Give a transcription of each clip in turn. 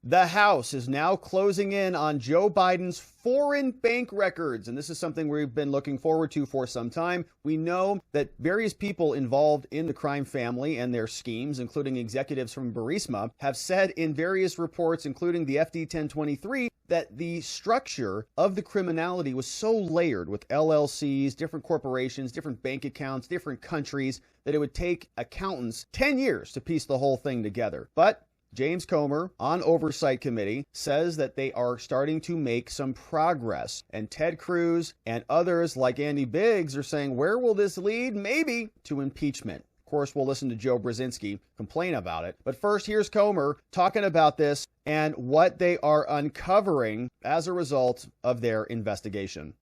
The House is now closing in on Joe Biden's foreign bank records, and this is something we've been looking forward to for some time. We know that various people involved in the crime family and their schemes, including executives from Burisma, have said in various reports, including the FD 1023, that the structure of the criminality was so layered with LLCs, different corporations, different bank accounts, different countries, that it would take accountants 10 years to piece the whole thing together. But James Comer on Oversight Committee says that they are starting to make some progress. And Ted Cruz and others like Andy Biggs are saying, where will this lead? Maybe to impeachment. Of course, we'll listen to Joe Brezinski complain about it. But first, here's Comer talking about this and what they are uncovering as a result of their investigation.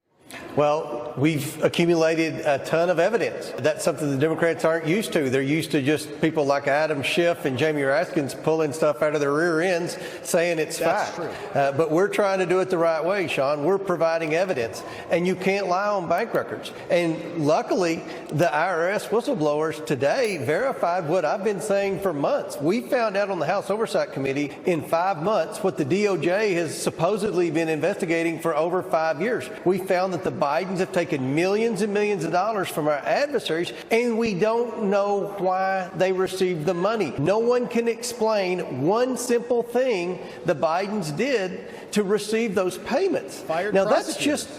Well, we've accumulated a ton of evidence. That's something the Democrats aren't used to. They're used to just people like Adam Schiff and Jamie Raskins pulling stuff out of their rear ends saying it's fact. But we're trying to do it the right way, Sean. We're providing evidence. And you can't lie on bank records. And luckily, the IRS whistleblowers today verified what I've been saying for months. We found out on the House Oversight Committee in 5 months what the DOJ has supposedly been investigating for over 5 years. We found that the Bidens have taken millions and millions of dollars from our adversaries, and we don't know why they received the money. No one can explain one simple thing the Bidens did to receive those payments. Now, that's just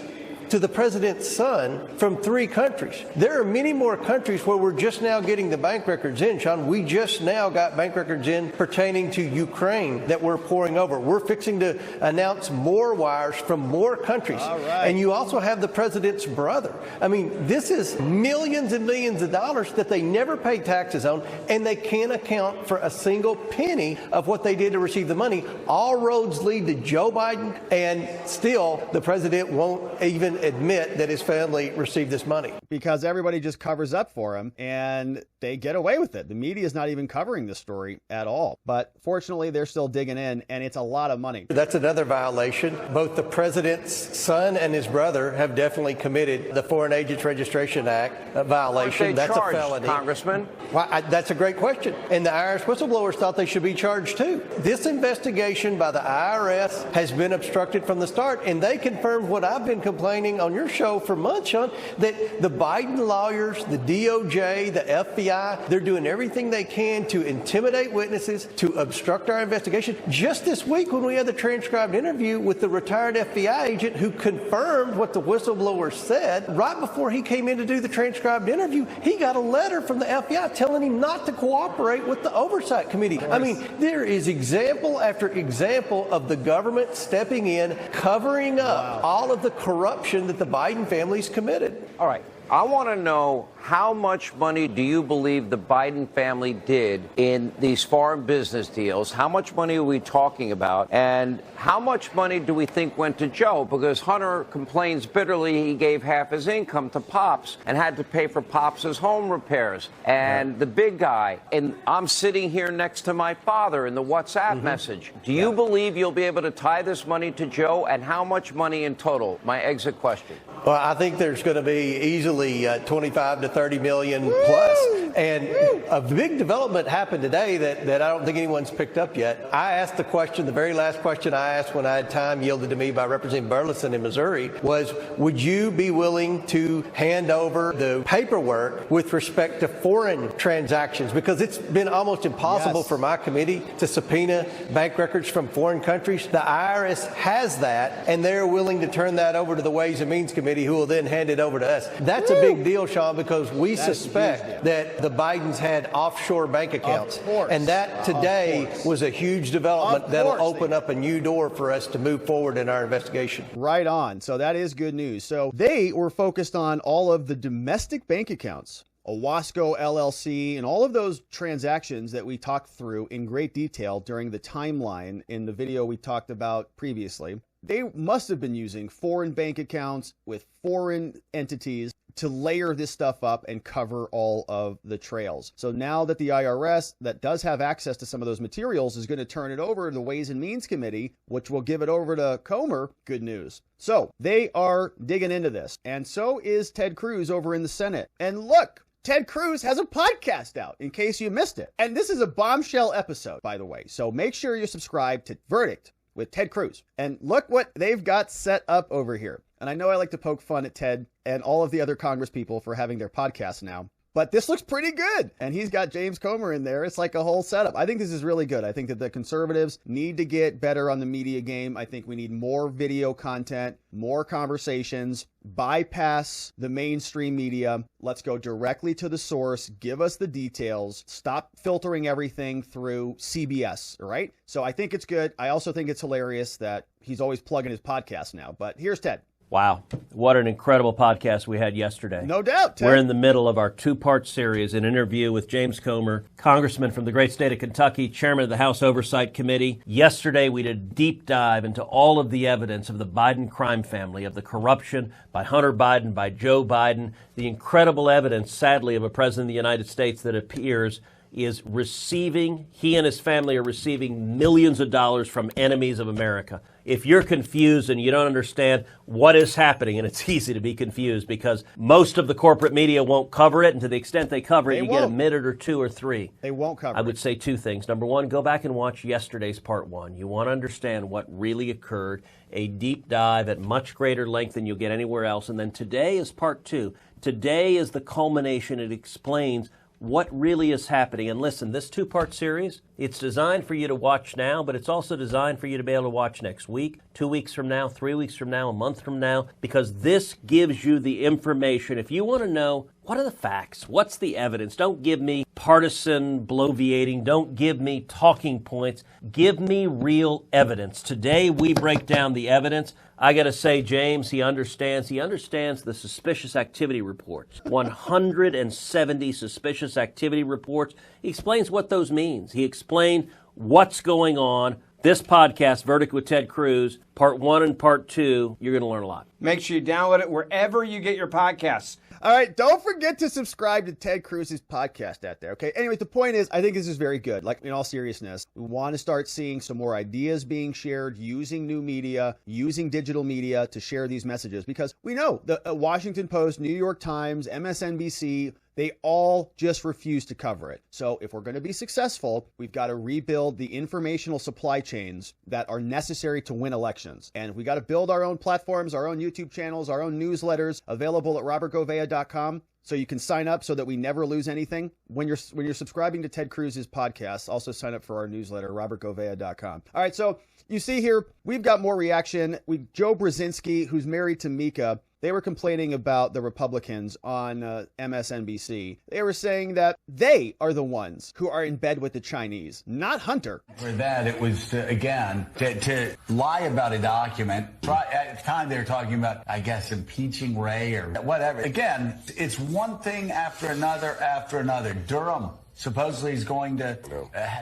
to the president's son from 3 countries. There are many more countries where we're just now getting the bank records in, Sean. We just now got bank records in pertaining to Ukraine that we're pouring over. We're fixing to announce more wires from more countries. And you also have the president's brother. I mean, this is millions and millions of dollars that they never paid taxes on, and they can't account for a single penny of what they did to receive the money. All roads lead to Joe Biden, and still the president won't even admit that his family received this money. Because everybody just covers up for him and they get away with it. The media is not even covering this story at all. But fortunately, they're still digging in, and it's a lot of money. That's another violation. Both the president's son and his brother have definitely committed the Foreign Agents Registration Act violation. That's charged, a felony. Congressman? Well, that's a great question. And the IRS whistleblowers thought they should be charged too. This investigation by the IRS has been obstructed from the start, and they confirmed what I've been complaining on your show for months, Sean, that the Biden lawyers, the DOJ, the FBI, they're doing everything they can to intimidate witnesses, to obstruct our investigation. Just this week when we had the transcribed interview with the retired FBI agent who confirmed what the whistleblower said, right before he came in to do the transcribed interview, he got a letter from the FBI telling him not to cooperate with the Oversight Committee. I mean, there is example after example of the government stepping in, covering up all of the corruption that the Biden family's committed. All right. I want to know, how much money do you believe the Biden family did in these foreign business deals? How much money are we talking about? And how much money do we think went to Joe? Because Hunter complains bitterly he gave half his income to Pops and had to pay for Pops' home repairs. And the big guy, and I'm sitting here next to my father in the WhatsApp message. Do you believe you'll be able to tie this money to Joe? And how much money in total? My exit question. Well, I think there's going to be easily 25 to 30 million plus. And a big development happened today that I don't think anyone's picked up yet. I asked the question, the very last question I asked when I had time yielded to me by Representative Burleson in Missouri was, would you be willing to hand over the paperwork with respect to foreign transactions? Because it's been almost impossible for my committee to subpoena bank records from foreign countries. The IRS has that, and they're willing to turn that over to the Ways and Means Committee, who will then hand it over to us. That's a big deal, Sean, because we suspect that the Bidens had offshore bank accounts. And that today was a huge development that'll open up a new door for us to move forward in our investigation. Right on. So that is good news. So they were focused on all of the domestic bank accounts, Owasco LLC, and all of those transactions that we talked through in great detail during the timeline in the video we talked about previously. They must have been using foreign bank accounts with foreign entities to layer this stuff up and cover all of the trails. So now that the IRS, that does have access to some of those materials, is going to turn it over to the Ways and Means Committee, which will give it over to Comer, good news. So they are digging into this. And so is Ted Cruz over in the Senate. And look, Ted Cruz has a podcast out, in case you missed it. And this is a bombshell episode, by the way. So make sure you subscribe to Verdict with Ted Cruz. And look what they've got set up over here. And I know I like to poke fun at Ted and all of the other Congress people for having their podcasts now, but this looks pretty good. And he's got James Comer in there. It's like a whole setup. I think this is really good. I think that the conservatives need to get better on the media game. I think we need more video content, more conversations, bypass the mainstream media. Let's go directly to the source. Give us the details. Stop filtering everything through CBS, all right? So I think it's good. I also think it's hilarious that he's always plugging his podcast now. But here's Ted. Wow. What an incredible podcast we had yesterday. No doubt, Ted. We're in the middle of our two-part series, an interview with James Comer, congressman from the great state of Kentucky, chairman of the House Oversight Committee. Yesterday, we did a deep dive into all of the evidence of the Biden crime family, of the corruption by Hunter Biden, by Joe Biden, the incredible evidence, sadly, of a president of the United States that appears is receiving, he and his family are receiving millions of dollars from enemies of America. If you're confused and you don't understand what is happening, and it's easy to be confused because most of the corporate media won't cover it, and to the extent they cover it, you get a minute or two or three. They won't cover it. I would say two things. Number one, go back and watch yesterday's part one. You want to understand what really occurred, a deep dive at much greater length than you'll get anywhere else. And then today is part two. Today is the culmination. It explains what really is happening. And listen, this two-part series, it's designed for you to watch now, but it's also designed for you to be able to watch next week, 2 weeks from now, 3 weeks from now, a month from now, because this gives you the information. If you want to know what are the facts, what's the evidence, don't give me partisan bloviating, don't give me talking points, give me real evidence. Today we break down the evidence. I got to say, James, he understands the suspicious activity reports. 170 suspicious activity reports. He explains what those means. He explained what's going on. This podcast, Verdict with Ted Cruz, part one and part two, you're going to learn a lot. Make sure you download it wherever you get your podcasts. All right, don't forget to subscribe to Ted Cruz's podcast out there, okay? Anyway, the point is, I think this is very good. Like, in all seriousness, we want to start seeing some more ideas being shared, using new media, using digital media to share these messages, because we know the Washington Post, New York Times, MSNBC, they all just refuse to cover it. So if we're going to be successful, we've got to rebuild the informational supply chains that are necessary to win elections. And we got to build our own platforms, our own YouTube channels, our own newsletters available at robertgovea.com. So you can sign up so that we never lose anything. When you're subscribing to Ted Cruz's podcast, also sign up for our newsletter, robertgovea.com. All right, so you see here, we've got more reaction. Joe Brezinski, who's married to Mika, they were complaining about the Republicans on MSNBC. They were saying that they are the ones who are in bed with the Chinese, not Hunter. For that, it was, to lie about a document. At the time, they were talking about, I guess, impeaching Ray or whatever. Again, it's one thing after another after another. Durham supposedly is going to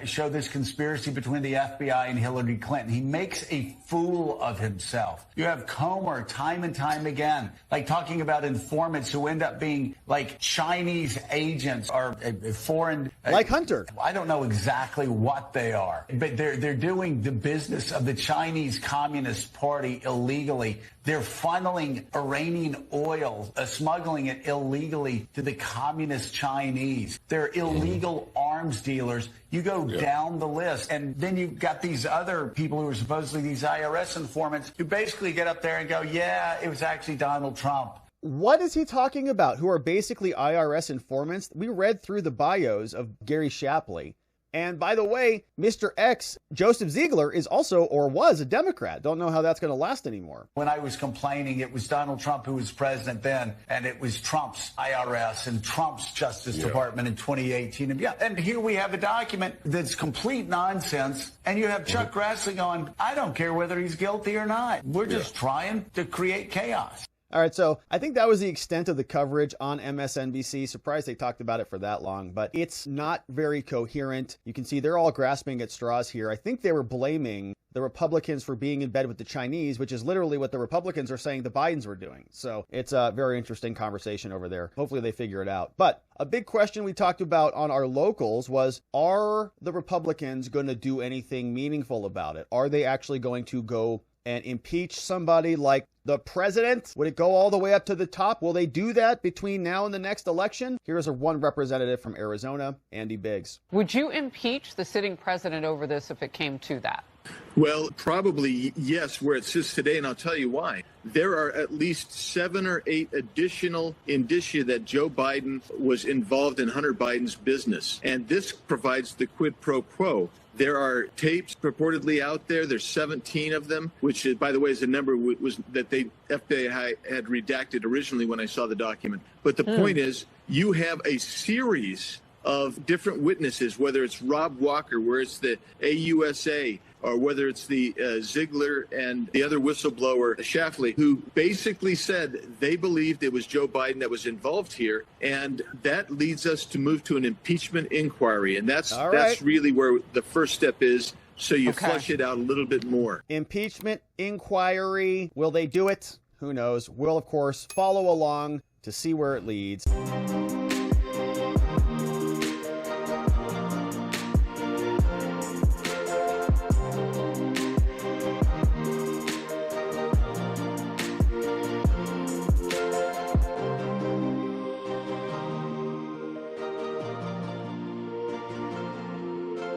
show this conspiracy between the FBI and Hillary Clinton. He makes a fool of himself. You have Comer time and time again, like talking about informants who end up being like Chinese agents or foreign. Like Hunter. I don't know exactly what they are, but they're doing the business of the Chinese Communist Party illegally. They're funneling Iranian oil, smuggling it illegally to the communist Chinese. They're illegal arms dealers. You go down the list. And then you've got these other people who are supposedly these IRS informants who basically get up there and go, yeah, it was actually Donald Trump. What is he talking about? Who are basically IRS informants? We read through the bios of Gary Shapley. And by the way, Mr. X, Joseph Ziegler, is also or was a Democrat. Don't know how that's going to last anymore. When I was complaining, it was Donald Trump who was president then, and it was Trump's IRS and Trump's Justice Department in 2018. And here we have a document that's complete nonsense, and you have Chuck Grassley going, I don't care whether he's guilty or not. We're just trying to create chaos. All right, so I think that was the extent of the coverage on MSNBC. Surprised they talked about it for that long, but it's not very coherent. You can see they're all grasping at straws here. I think they were blaming the Republicans for being in bed with the Chinese, which is literally what the Republicans are saying the Bidens were doing. So it's a very interesting conversation over there. Hopefully they figure it out. But a big question we talked about on our locals was, are the Republicans going to do anything meaningful about it? Are they actually going to go and impeach somebody like the president? Would it go all the way up to the top? Will they do that between now and the next election? Here's one representative from Arizona, Andy Biggs. Would you impeach the sitting president over this if it came to that? Well, probably yes, where it sits today, and I'll tell you why. There are at least 7 or 8 additional indicia that Joe Biden was involved in Hunter Biden's business, and this provides the quid pro quo. There are tapes purportedly out there. There's 17 of them, which, by the way, is a number that the FBI had redacted originally when I saw the document. But the point is, you have a series of different witnesses, whether it's Rob Walker, where it's the AUSA, or whether it's the Ziegler and the other whistleblower, Shafley, who basically said they believed it was Joe Biden that was involved here. And that leads us to move to an impeachment inquiry. And that's really where the first step is. So you flush it out a little bit more. Impeachment inquiry. Will they do it? Who knows? We'll, of course, follow along to see where it leads.